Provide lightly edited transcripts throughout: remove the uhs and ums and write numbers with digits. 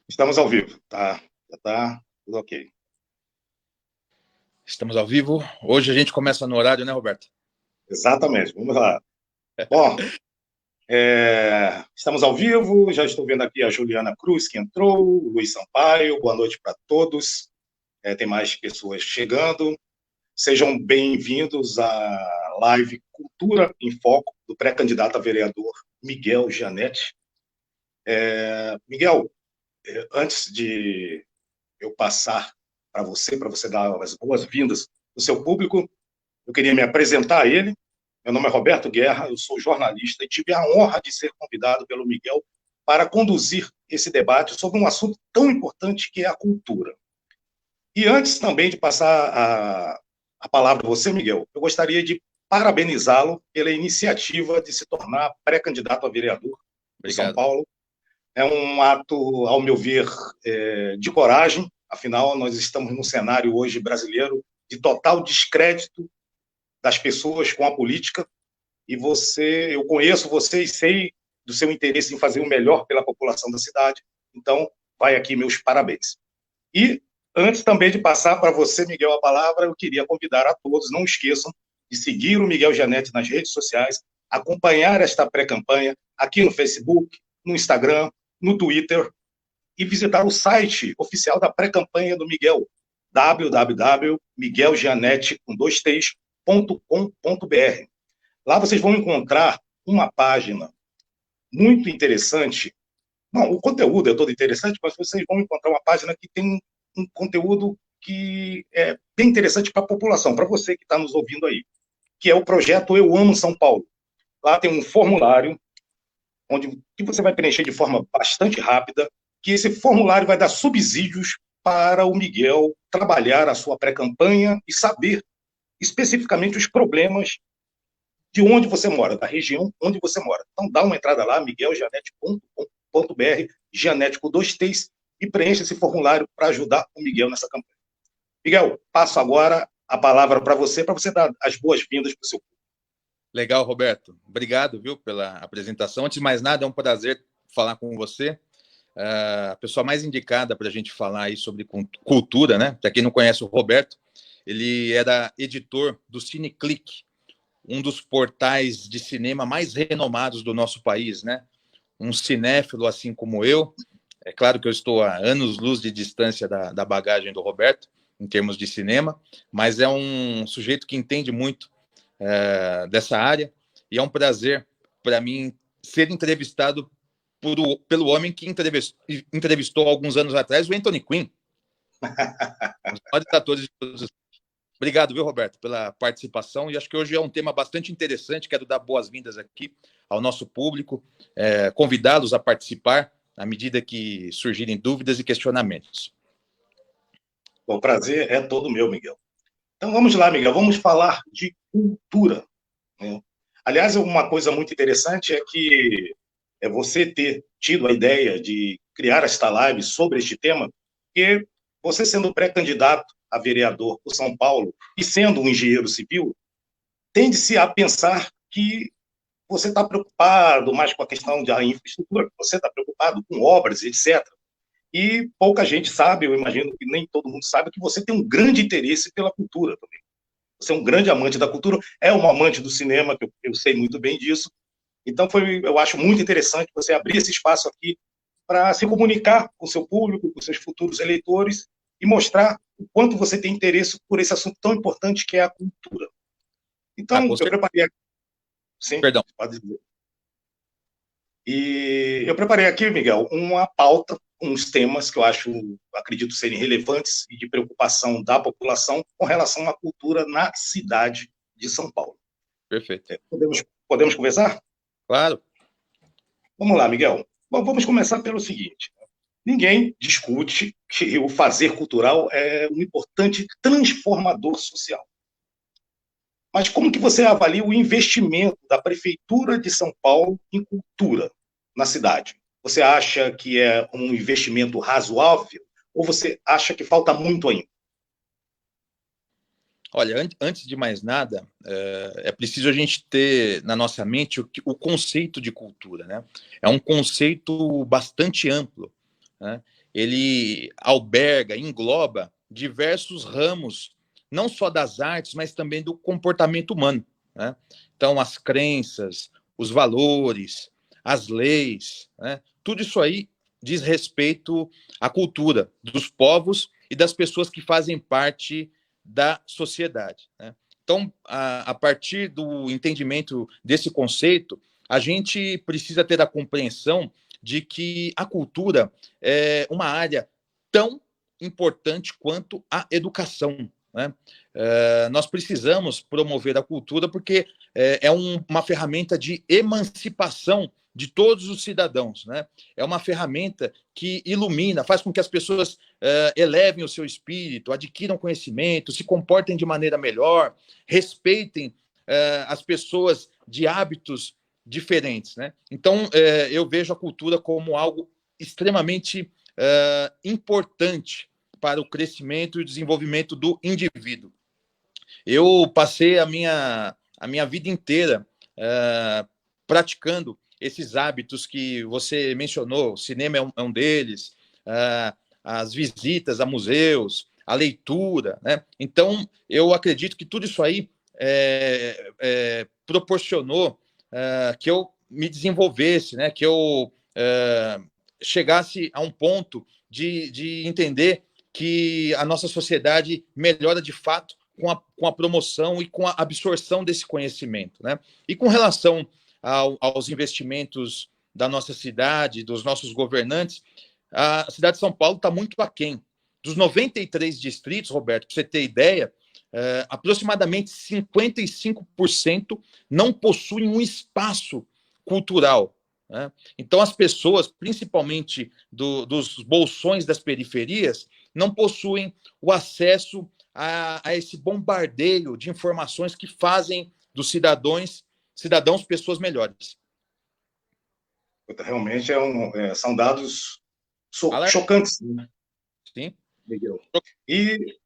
Estamos ao vivo, tá? Já tá tudo ok. Estamos ao vivo. Hoje a gente começa no horário, né, Roberto? Exatamente, vamos lá. Bom, estamos ao vivo, já estou vendo aqui a Juliana Cruz, que entrou, o Luiz Sampaio, boa noite para todos. Tem mais pessoas chegando. Sejam bem-vindos à live Cultura em Foco, do pré-candidato a vereador Miguel Gianetti. Miguel, antes de eu passar para você dar as boas-vindas do seu público, eu queria me apresentar a ele. Meu nome é Roberto Guerra, eu sou jornalista e tive a honra de ser convidado pelo Miguel para conduzir esse debate sobre um assunto tão importante que é a cultura. E antes também de passar a palavra a você, Miguel, eu gostaria de parabenizá-lo pela iniciativa de se tornar pré-candidato a vereador do São Obrigado. Paulo. É um ato, ao meu ver, de coragem, afinal, nós estamos num cenário hoje brasileiro de total descrédito das pessoas com a política, e eu conheço você e sei do seu interesse em fazer o melhor pela população da cidade, então vai aqui meus parabéns. E antes também de passar para você, Miguel, a palavra, eu queria convidar a todos, não esqueçam de seguir o Miguel Gianetti nas redes sociais, acompanhar esta pré-campanha aqui no Facebook, no Instagram, no Twitter, e visitar o site oficial da pré-campanha do Miguel, www.miguelgianetti.com.br. Lá vocês vão encontrar uma página muito interessante. Não, o conteúdo é todo interessante, mas vocês vão encontrar uma página que tem um conteúdo que é bem interessante para a população, para você que está nos ouvindo aí, que é o projeto Eu Amo São Paulo. Lá tem um formulário que você vai preencher de forma bastante rápida, que esse formulário vai dar subsídios para o Miguel trabalhar a sua pré-campanha e saber especificamente os problemas de onde você mora, da região onde você mora. Então, dá uma entrada lá, miguelgianetti.com.br, Gianetti com 2 T's, e preencha esse formulário para ajudar o Miguel nessa campanha. Miguel, passo agora a palavra para você dar as boas-vindas para o seu público. Legal, Roberto. Obrigado, viu, pela apresentação. Antes de mais nada, é um prazer falar com você. A pessoa mais indicada para a gente falar aí sobre cultura, né? Para quem não conhece o Roberto, ele era editor do CineClick, um dos portais de cinema mais renomados do nosso país, né? Um cinéfilo assim como eu. É claro que eu estou a anos-luz de distância da bagagem do Roberto, em termos de cinema, mas é um sujeito que entende muito dessa área, e é um prazer para mim ser entrevistado pelo homem que entrevistou alguns anos atrás o Anthony Quinn, um dos maiores atores de todos os... Obrigado, viu, Roberto, pela participação, e acho que hoje é um tema bastante interessante. Quero dar boas-vindas aqui ao nosso público, convidá-los a participar à medida que surgirem dúvidas e questionamentos. O prazer é todo meu, Miguel. Então vamos lá, Miguel, vamos falar de cultura, né? Aliás, uma coisa muito interessante é que você ter tido a ideia de criar esta live sobre este tema, porque você sendo pré-candidato a vereador por São Paulo e sendo um engenheiro civil, tende-se a pensar que você está preocupado mais com a questão da infraestrutura, você está preocupado com obras, etc. E pouca gente sabe, eu imagino que nem todo mundo sabe, que você tem um grande interesse pela cultura também. Você é um grande amante da cultura, é um amante do cinema, que eu sei muito bem disso. Então, eu acho muito interessante você abrir esse espaço aqui para se comunicar com o seu público, com seus futuros eleitores, e mostrar o quanto você tem interesse por esse assunto tão importante que é a cultura. Então, eu preparei aqui... Sim, Perdão. pode dizer. E eu preparei aqui, Miguel, uma pauta, uns temas que eu acredito serem relevantes e de preocupação da população com relação à cultura na cidade de São Paulo. Perfeito. Podemos conversar? Claro. Vamos lá, Miguel. Bom, vamos começar pelo seguinte. Ninguém discute que o fazer cultural é um importante transformador social. Mas como que você avalia o investimento da Prefeitura de São Paulo em cultura na cidade? Você acha que é um investimento razoável ou você acha que falta muito ainda? Olha, antes de mais nada, é preciso a gente ter na nossa mente o conceito de cultura, né? É um conceito bastante amplo, né? ele alberga, engloba diversos ramos, não só das artes, mas também do comportamento humano, né? Então, as crenças, os valores, as leis, né? Tudo isso aí diz respeito à cultura dos povos e das pessoas que fazem parte da sociedade, né? Então, a partir do entendimento desse conceito, a gente precisa ter a compreensão de que a cultura é uma área tão importante quanto a educação, né? Nós precisamos promover a cultura porque uma ferramenta de emancipação de todos os cidadãos, né? É uma ferramenta que ilumina, faz com que as pessoas elevem o seu espírito, adquiram conhecimento, se comportem de maneira melhor, respeitem as pessoas de hábitos diferentes, né? Então, eu vejo a cultura como algo extremamente importante para o crescimento e o desenvolvimento do indivíduo. Eu passei a minha vida inteira praticando esses hábitos que você mencionou. O cinema é um deles, as visitas a museus, a leitura, né? Então, eu acredito que tudo isso aí proporcionou que eu me desenvolvesse, né? Que eu chegasse a um ponto de entender que a nossa sociedade melhora de fato com a promoção e com a absorção desse conhecimento, né? E com relação aos investimentos da nossa cidade, dos nossos governantes, a cidade de São Paulo está muito aquém. Dos 93 distritos, Roberto, para você ter ideia, aproximadamente 55% não possuem um espaço cultural, né? Então, as pessoas, principalmente dos bolsões das periferias, não possuem o acesso a esse bombardeio de informações que fazem dos cidadãos pessoas melhores. Realmente são dados chocantes, né? Sim. Miguel. E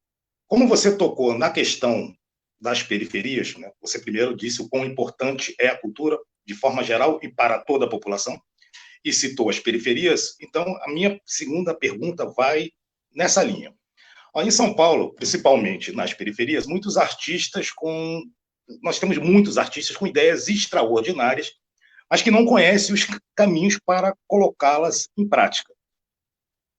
como você tocou na questão das periferias, né? Você primeiro disse o quão importante é a cultura de forma geral e para toda a população, e citou as periferias, então a minha segunda pergunta vai nessa linha. Em São Paulo, principalmente nas periferias, nós temos muitos artistas com ideias extraordinárias, mas que não conhecem os caminhos para colocá-las em prática,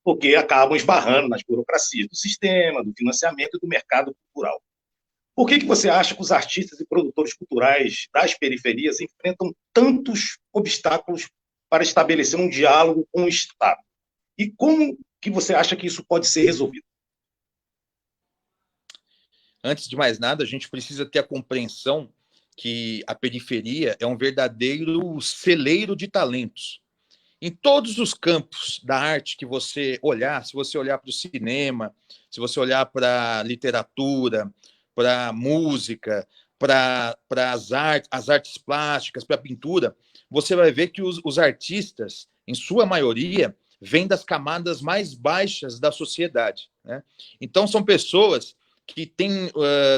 porque acabam esbarrando nas burocracias do sistema, do financiamento e do mercado cultural. Por que você acha que os artistas e produtores culturais das periferias enfrentam tantos obstáculos para estabelecer um diálogo com o Estado? E como que você acha que isso pode ser resolvido? Antes de mais nada, a gente precisa ter a compreensão que a periferia é um verdadeiro celeiro de talentos. Em todos os campos da arte que você olhar, se você olhar para o cinema, se você olhar para a literatura, para a música, para as artes plásticas, para a pintura, você vai ver que os artistas, em sua maioria, vêm das camadas mais baixas da sociedade, né? Então, são pessoas que têm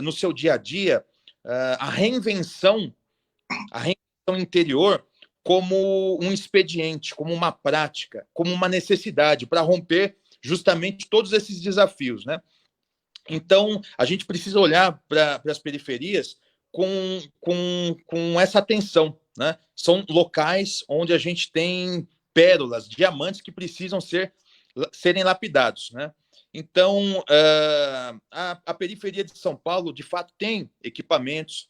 no seu dia a dia a reinvenção interior como um expediente, como uma prática, como uma necessidade para romper justamente todos esses desafios, né? Então, a gente precisa olhar para as periferias com essa atenção, né? São locais onde a gente tem pérolas, diamantes que precisam serem lapidados, né? Então, a periferia de São Paulo, de fato, tem equipamentos,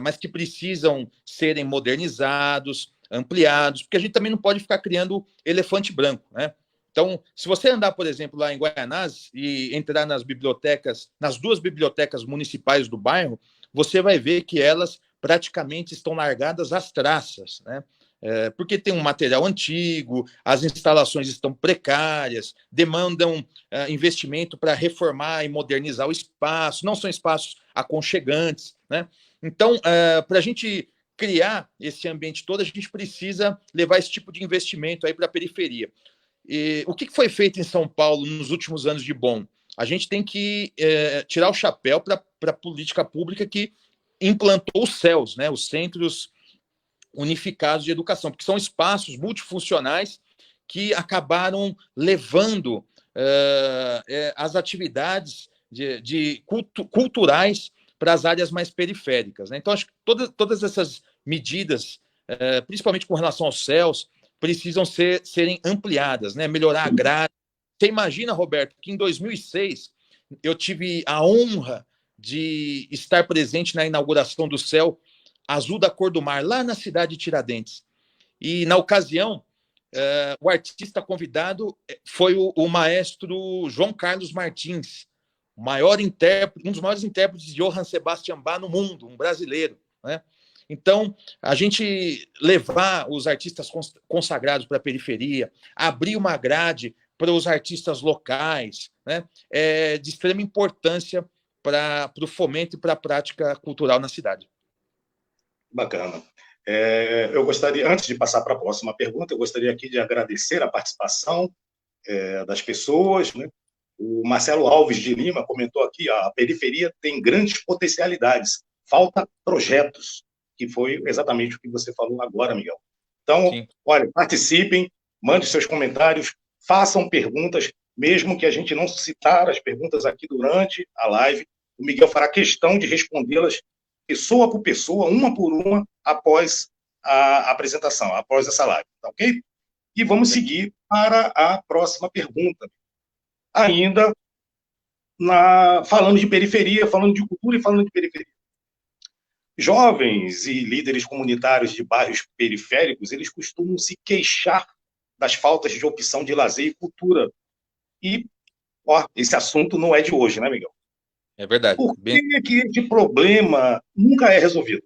mas que precisam serem modernizados, ampliados, porque a gente também não pode ficar criando elefante branco, né? Então, se você andar, por exemplo, lá em Guaianazes e entrar nas bibliotecas, nas duas bibliotecas municipais do bairro, você vai ver que elas praticamente estão largadas às traças, né? Porque tem um material antigo, as instalações estão precárias, demandam investimento para reformar e modernizar o espaço, não são espaços aconchegantes, né? Então, para a gente criar esse ambiente todo, a gente precisa levar esse tipo de investimento aí para a periferia. E o que foi feito em São Paulo nos últimos anos de bom? A gente tem que tirar o chapéu para a política pública que implantou os CELs, né, os Centros Unificados de Educação, porque são espaços multifuncionais que acabaram levando as atividades culturais para as áreas mais periféricas, né? Então, acho que todas essas medidas, principalmente com relação aos céus, precisam serem ampliadas, né? Melhorar a grade. Você imagina, Roberto, que em 2006 eu tive a honra de estar presente na inauguração do Céu Azul da Cor do Mar, lá na cidade de Tiradentes. E, na ocasião, o artista convidado foi o maestro João Carlos Martins, um dos maiores intérpretes de Johann Sebastian Bach no mundo, um brasileiro, né? Então, a gente levar os artistas consagrados para a periferia, abrir uma grade para os artistas locais, né, é de extrema importância para o fomento e para a prática cultural na cidade. Bacana. Eu gostaria, antes de passar para a próxima pergunta, eu gostaria aqui de agradecer a participação das pessoas, né? O Marcelo Alves de Lima comentou aqui: a periferia tem grandes potencialidades, falta projetos, que foi exatamente o que você falou agora, Miguel. Então, sim, olha, participem, mandem seus comentários, façam perguntas, mesmo que a gente não citar as perguntas aqui durante a live, o Miguel fará questão de respondê-las pessoa por pessoa, uma por uma, após a apresentação, após essa live, tá ok? E vamos seguir para a próxima pergunta. Ainda falando de periferia, falando de cultura e falando de periferia. Jovens e líderes comunitários de bairros periféricos, eles costumam se queixar das faltas de opção de lazer e cultura. E, esse assunto não é de hoje, né, Miguel? É verdade. Por que esse problema nunca é resolvido?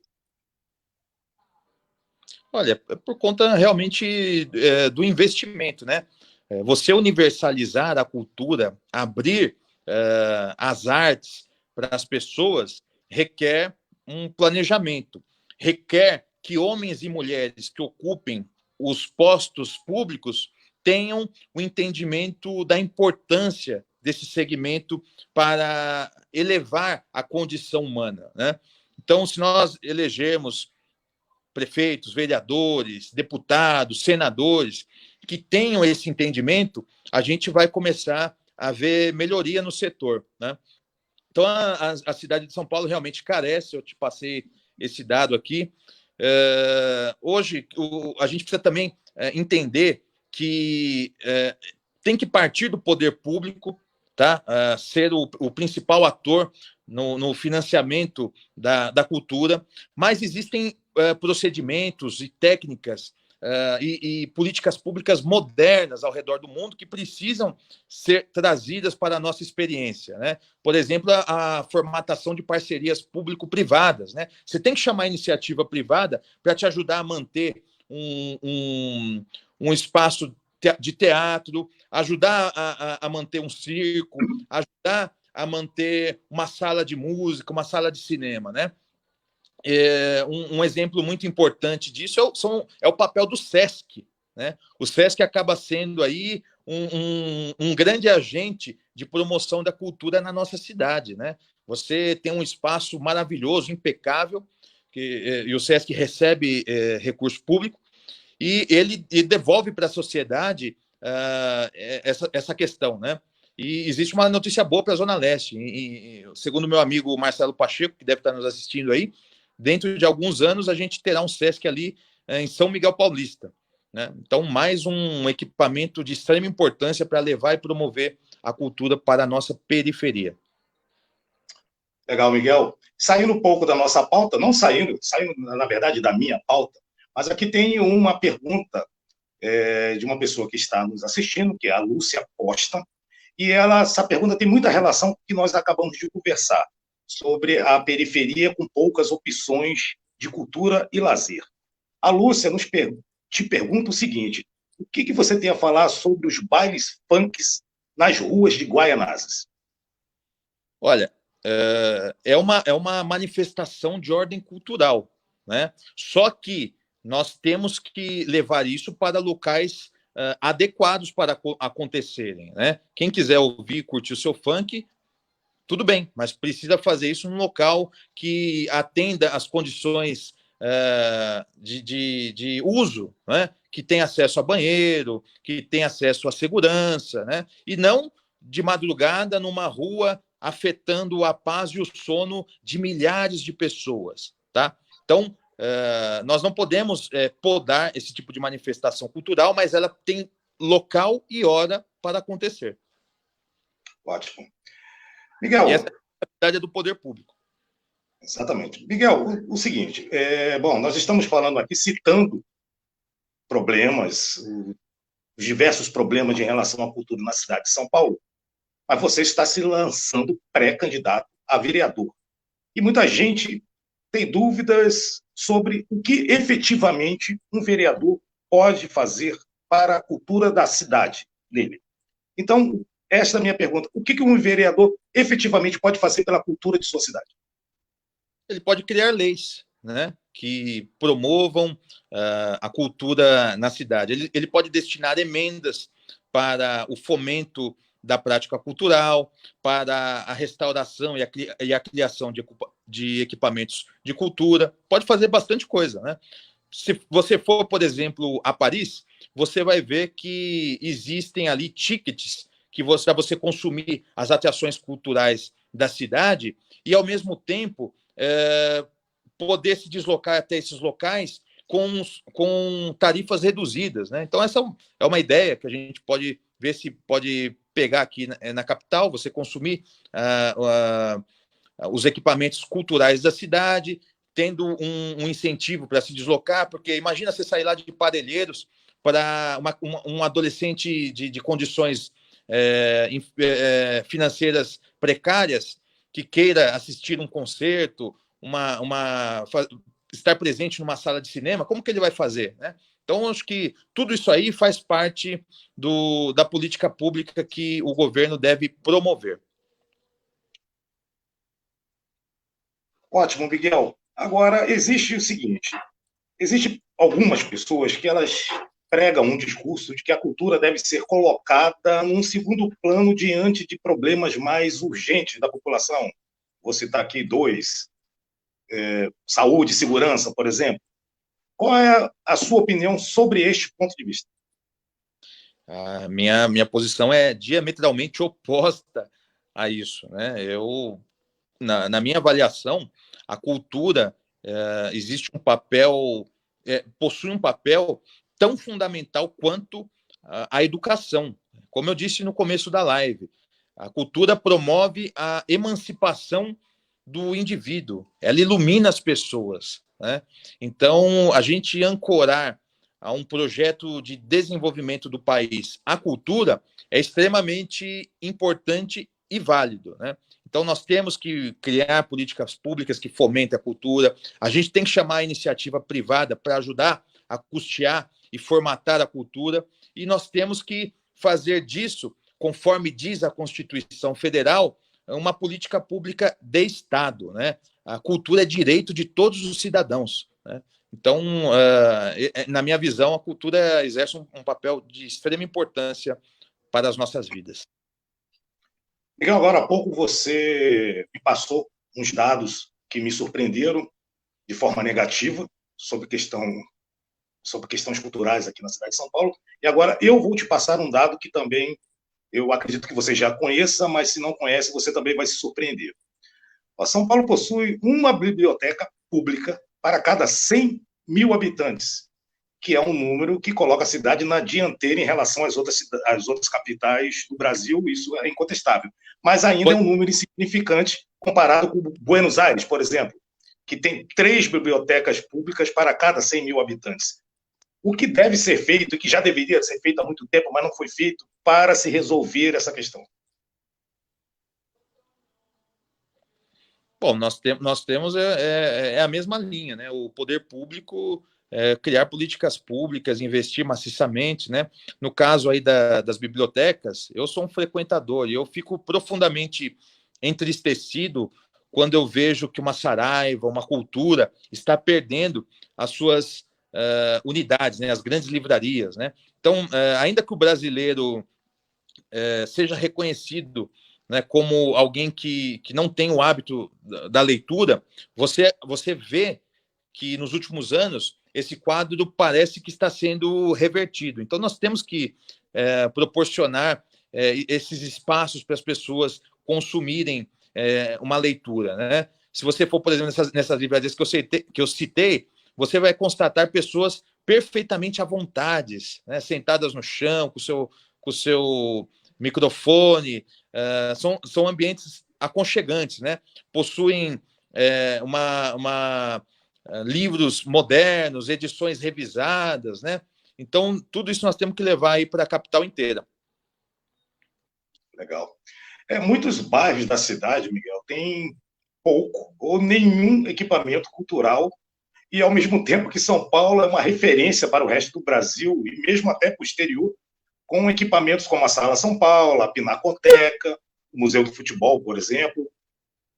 Olha, é por conta realmente do investimento, né? Você universalizar a cultura, abrir as artes para as pessoas, requer um planejamento, requer que homens e mulheres que ocupem os postos públicos tenham o entendimento da importância desse segmento para elevar a condição humana, né? Então, se nós elegermos prefeitos, vereadores, deputados, senadores que tenham esse entendimento, a gente vai começar a ver melhoria no setor, né? Então, a cidade de São Paulo realmente carece, eu te passei esse dado aqui. Hoje, a gente precisa também entender que tem que partir do poder público, tá? Ser o principal ator no financiamento da cultura, mas existem procedimentos e técnicas e políticas públicas modernas ao redor do mundo que precisam ser trazidas para a nossa experiência, né? Por exemplo, a formatação de parcerias público-privadas, né? Você tem que chamar a iniciativa privada para te ajudar a manter um espaço de teatro, ajudar a manter um circo, ajudar a manter uma sala de música, uma sala de cinema, né? Um exemplo muito importante disso é o papel do SESC, né? O SESC acaba sendo aí um grande agente de promoção da cultura na nossa cidade, né? Você tem um espaço maravilhoso, impecável, e o SESC recebe recurso público e ele devolve para a sociedade essa questão, né? E existe uma notícia boa para a Zona Leste. Segundo meu amigo Marcelo Pacheco, que deve estar nos assistindo aí, dentro de alguns anos a gente terá um SESC ali em São Miguel Paulista, né? Então, mais um equipamento de extrema importância para levar e promover a cultura para a nossa periferia. Legal, Miguel. Saindo um pouco da nossa pauta, não saindo, na verdade, da minha pauta, mas aqui tem uma pergunta de uma pessoa que está nos assistindo, que é a Lúcia Costa, e essa pergunta tem muita relação com o que nós acabamos de conversar, sobre a periferia com poucas opções de cultura e lazer. A Lúcia te pergunta o seguinte: o que você tem a falar sobre os bailes funks nas ruas de Guaianazes? Olha, é uma manifestação de ordem cultural, né? Só que nós temos que levar isso para locais adequados para acontecerem, né? Quem quiser ouvir e curtir o seu funk, tudo bem, mas precisa fazer isso num local que atenda às condições de uso, né? que tem acesso a banheiro, que tem acesso à segurança, né? E não de madrugada numa rua afetando a paz e o sono de milhares de pessoas, tá? Então, nós não podemos podar esse tipo de manifestação cultural, mas ela tem local e hora para acontecer. Ótimo. E essa Miguel, é a responsabilidade do poder público. exatamente. Miguel, o seguinte, bom, nós estamos falando aqui, citando problemas, os diversos problemas em relação à cultura na cidade de São Paulo, mas você está se lançando pré-candidato a vereador. E muita gente tem dúvidas sobre o que efetivamente um vereador pode fazer para a cultura da cidade dele. Então, esta é a minha pergunta. O que um vereador efetivamente pode fazer pela cultura de sua cidade? Ele pode criar leis, né, que promovam a cultura na cidade. Ele pode destinar emendas para o fomento da prática cultural, para a restauração e a criação de equipamentos de cultura. Pode fazer bastante coisa, né? Se você for, por exemplo, a Paris, você vai ver que existem ali tickets que para você consumir as atrações culturais da cidade e, ao mesmo tempo, poder se deslocar até esses locais com tarifas reduzidas, né? Então, essa é uma ideia que a gente pode ver se pode pegar aqui na capital, você consumir os equipamentos culturais da cidade, tendo um incentivo para se deslocar, porque imagina você sair lá de Parelheiros para um adolescente de condições financeiras precárias que queira assistir um concerto, estar presente numa sala de cinema, como que ele vai fazer, né? Então, acho que tudo isso aí faz parte da política pública que o governo deve promover. Ótimo, Miguel. Agora, existe o seguinte, existe algumas pessoas que elas pregam um discurso de que a cultura deve ser colocada num segundo plano diante de problemas mais urgentes da população. Vou citar aqui dois: saúde, segurança, por exemplo. Qual é a sua opinião sobre este ponto de vista? A minha posição é diametralmente oposta a isso, né? Na minha avaliação, a cultura existe um papel, possui um papel tão fundamental quanto a educação. Como eu disse no começo da live, a cultura promove a emancipação do indivíduo, ela ilumina as pessoas, né? Então, a gente ancorar a um projeto de desenvolvimento do país a cultura é extremamente importante e válido, né? Então, nós temos que criar políticas públicas que fomentem a cultura, a gente tem que chamar a iniciativa privada para ajudar a custear e formatar a cultura, e nós temos que fazer disso, conforme diz a Constituição Federal, uma política pública de Estado, né? A cultura é direito de todos os cidadãos, né? Então, na minha visão, a cultura exerce um papel de extrema importância para as nossas vidas. Miguel, agora há pouco você me passou uns dados que me surpreenderam de forma negativa sobre questões culturais aqui na cidade de São Paulo. E agora eu vou te passar um dado que também eu acredito que você já conheça, mas se não conhece, você também vai se surpreender. São Paulo possui uma biblioteca pública para cada 100 mil habitantes, que é um número que coloca a cidade na dianteira em relação às outras capitais do Brasil, isso é incontestável. Mas ainda é um número insignificante comparado com Buenos Aires, por exemplo, que tem 3 bibliotecas públicas para cada 100 mil habitantes. O que deve ser feito, e que já deveria ser feito há muito tempo, mas não foi feito, para se resolver essa questão? Bom, nós temos a mesma linha, né? O poder público criar políticas públicas, investir maciçamente, né? No caso aí das bibliotecas, eu sou um frequentador e eu fico profundamente entristecido quando eu vejo que uma Saraiva, uma cultura, está perdendo as suas unidades, né? As grandes livrarias, né? Então, ainda que o brasileiro seja reconhecido, né, como alguém que não tem o hábito da leitura, você vê que nos últimos anos esse quadro parece que está sendo revertido. Então, nós temos que proporcionar esses espaços para as pessoas consumirem uma leitura, né? Se você for, por exemplo, nessas livrarias que eu citei, você vai constatar pessoas perfeitamente à vontade, né? Sentadas no chão, com o seu microfone. São ambientes aconchegantes, né? Possuem livros modernos, edições revisadas, né? Então, tudo isso nós temos que levar aí para a capital inteira. Legal. Muitos bairros da cidade, Miguel, têm pouco ou nenhum equipamento cultural e, ao mesmo tempo que São Paulo é uma referência para o resto do Brasil e mesmo até para o exterior, com equipamentos como a Sala São Paulo, a Pinacoteca, o Museu do Futebol, por exemplo.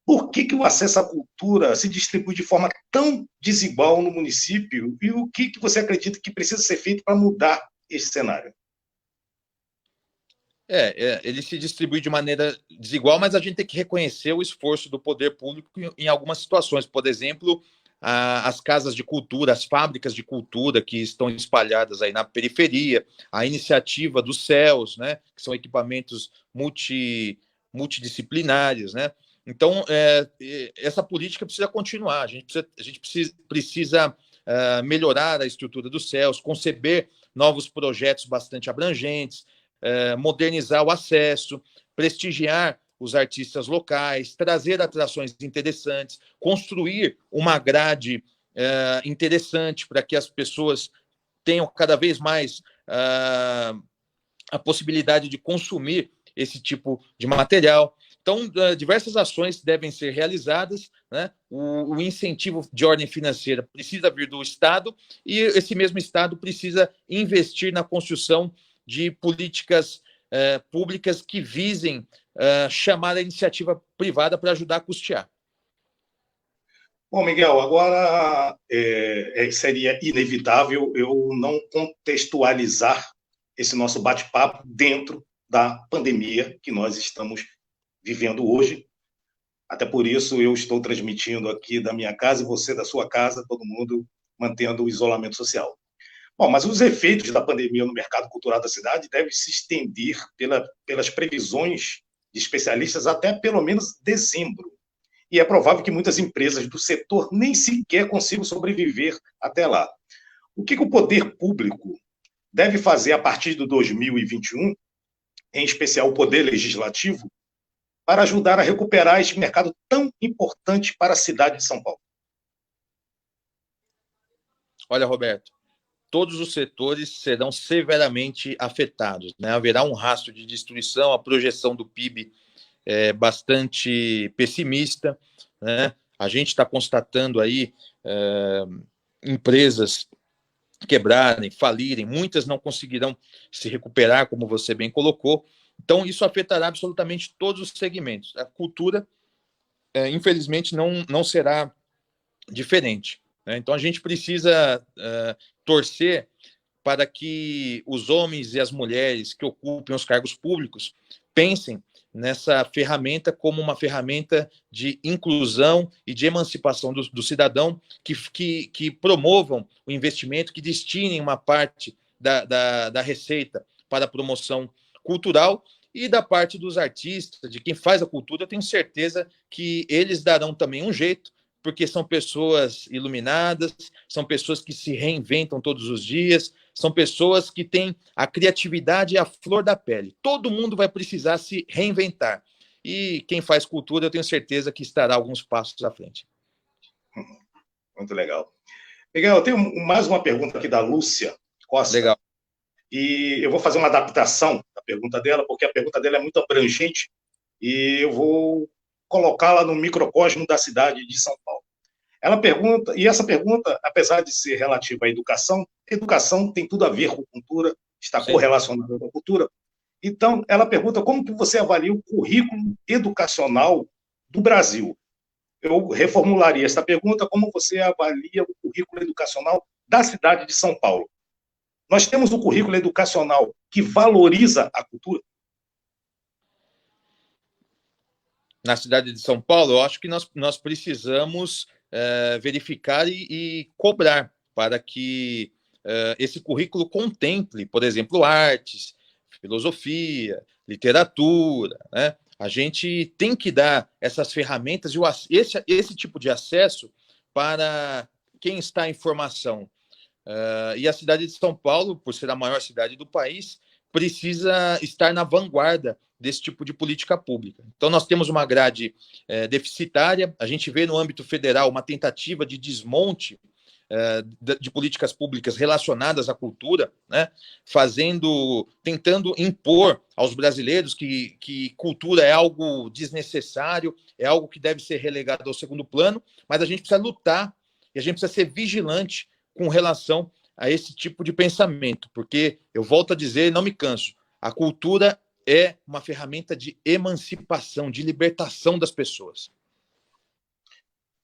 Por que o acesso à cultura se distribui de forma tão desigual no município e o que você acredita que precisa ser feito para mudar esse cenário? Ele se distribui de maneira desigual, mas a gente tem que reconhecer o esforço do poder público em algumas situações. Por exemplo, as casas de cultura, as fábricas de cultura que estão espalhadas aí na periferia, a iniciativa dos CELS, né, que são equipamentos multidisciplinares, né? Então, essa política precisa continuar. A gente precisa melhorar a estrutura dos CELS, conceber novos projetos bastante abrangentes, modernizar o acesso, prestigiar os artistas locais, trazer atrações interessantes, construir uma grade interessante para que as pessoas tenham cada vez mais a possibilidade de consumir esse tipo de material. Então, diversas ações devem ser realizadas, né? O incentivo de ordem financeira precisa vir do Estado e esse mesmo Estado precisa investir na construção de políticas públicas que visem chamar a iniciativa privada para ajudar a custear. Bom, Miguel, agora seria inevitável eu não contextualizar esse nosso bate-papo dentro da pandemia que nós estamos vivendo hoje. Até por isso eu estou transmitindo aqui da minha casa e você da sua casa, todo mundo mantendo o isolamento social. Bom, mas os efeitos da pandemia no mercado cultural da cidade devem se estender pelas previsões de especialistas até pelo menos dezembro. E é provável que muitas empresas do setor nem sequer consigam sobreviver até lá. O que o poder público deve fazer a partir de 2021, em especial o poder legislativo, para ajudar a recuperar este mercado tão importante para a cidade de São Paulo? Olha, Roberto, todos os setores serão severamente afetados, né? Haverá um rastro de destruição, a projeção do PIB é bastante pessimista, né? A gente está constatando aí empresas quebrarem, falirem, muitas não conseguirão se recuperar, como você bem colocou. Então, isso afetará absolutamente todos os segmentos. A cultura, infelizmente, não será diferente, né? Então, a gente precisa torcer para que os homens e as mulheres que ocupem os cargos públicos pensem nessa ferramenta como uma ferramenta de inclusão e de emancipação do cidadão, que promovam o investimento, que destinem uma parte da receita para a promoção cultural, e da parte dos artistas, de quem faz a cultura, eu tenho certeza que eles darão também um jeito, porque são pessoas iluminadas, são pessoas que se reinventam todos os dias, são pessoas que têm a criatividade à flor da pele. Todo mundo vai precisar se reinventar. E quem faz cultura, eu tenho certeza que estará alguns passos à frente. Muito legal. Miguel, eu tenho mais uma pergunta aqui da Lúcia Costa. Legal. E eu vou fazer uma adaptação da pergunta dela, porque a pergunta dela é muito abrangente, e eu vou colocá-la no microcosmo da cidade de São Paulo. Ela pergunta, e essa pergunta, apesar de ser relativa à educação tem tudo a ver com cultura, está correlacionada com a cultura. Então, ela pergunta como que você avalia o currículo educacional do Brasil. Eu reformularia essa pergunta, como você avalia o currículo educacional da cidade de São Paulo? Nós temos um currículo educacional que valoriza a cultura? Na cidade de São Paulo, eu acho que nós precisamos verificar e cobrar para que esse currículo contemple, por exemplo, artes, filosofia, literatura, né? A gente tem que dar essas ferramentas e esse tipo de acesso para quem está em formação. E a cidade de São Paulo, por ser a maior cidade do país, precisa estar na vanguarda desse tipo de política pública. Então, nós temos uma grade deficitária, a gente vê no âmbito federal uma tentativa de desmonte de políticas públicas relacionadas à cultura, né? Tentando impor aos brasileiros que cultura é algo desnecessário, é algo que deve ser relegado ao segundo plano, mas a gente precisa lutar e a gente precisa ser vigilante com relação a esse tipo de pensamento, porque, eu volto a dizer, não me canso, a cultura é uma ferramenta de emancipação, de libertação das pessoas.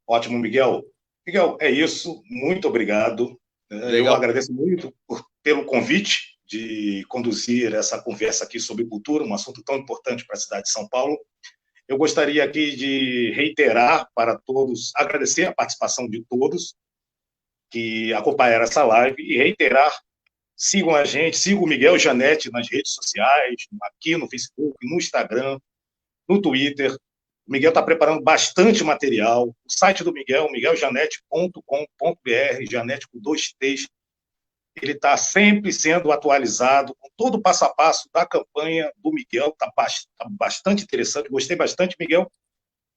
Ótimo, Miguel. Miguel, é isso. Muito obrigado. Eu agradeço muito pelo convite de conduzir essa conversa aqui sobre cultura, um assunto tão importante para a cidade de São Paulo. Eu gostaria aqui de reiterar para todos, agradecer a participação de todos que acompanharam essa live e reiterar, sigam a gente, sigam o Miguel Janete nas redes sociais, aqui no Facebook, no Instagram, no Twitter. O Miguel está preparando bastante material. O site do Miguel, migueljanete.com.br, Janete com 2 T's. Ele está sempre sendo atualizado com todo o passo a passo da campanha do Miguel. Está bastante interessante. Gostei bastante, Miguel.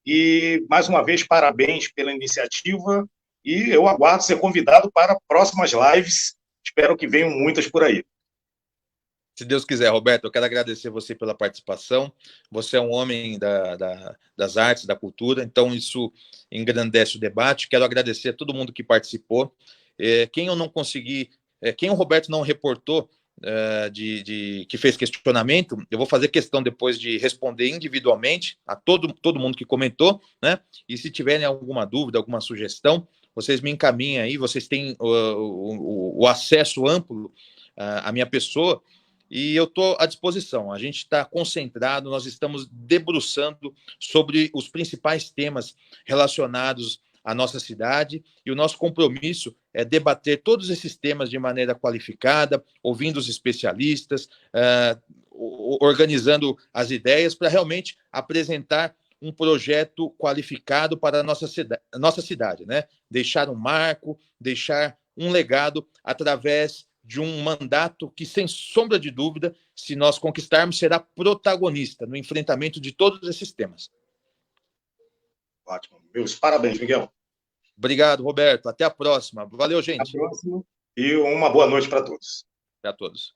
E, mais uma vez, parabéns pela iniciativa. E eu aguardo ser convidado para próximas lives. Espero que venham muitas por aí. Se Deus quiser, Roberto, eu quero agradecer você pela participação. Você é um homem das artes, da cultura, então isso engrandece o debate. Quero agradecer a todo mundo que participou. Quem eu não consegui, quem o Roberto não reportou, que fez questionamento, eu vou fazer questão depois de responder individualmente a todo mundo que comentou, né? E se tiverem alguma dúvida, alguma sugestão, vocês me encaminhem aí, vocês têm o acesso amplo à minha pessoa. E eu estou à disposição. A gente está concentrado, nós estamos debruçando sobre os principais temas relacionados à nossa cidade, e o nosso compromisso é debater todos esses temas de maneira qualificada, ouvindo os especialistas, organizando as ideias para realmente apresentar um projeto qualificado para a nossa cidade, né? Deixar um marco, deixar um legado através de um mandato que, sem sombra de dúvida, se nós conquistarmos, será protagonista no enfrentamento de todos esses temas. Ótimo. Meus parabéns, Miguel. Obrigado, Roberto. Até a próxima. Valeu, gente. Até a próxima. E uma boa noite para todos. Para todos.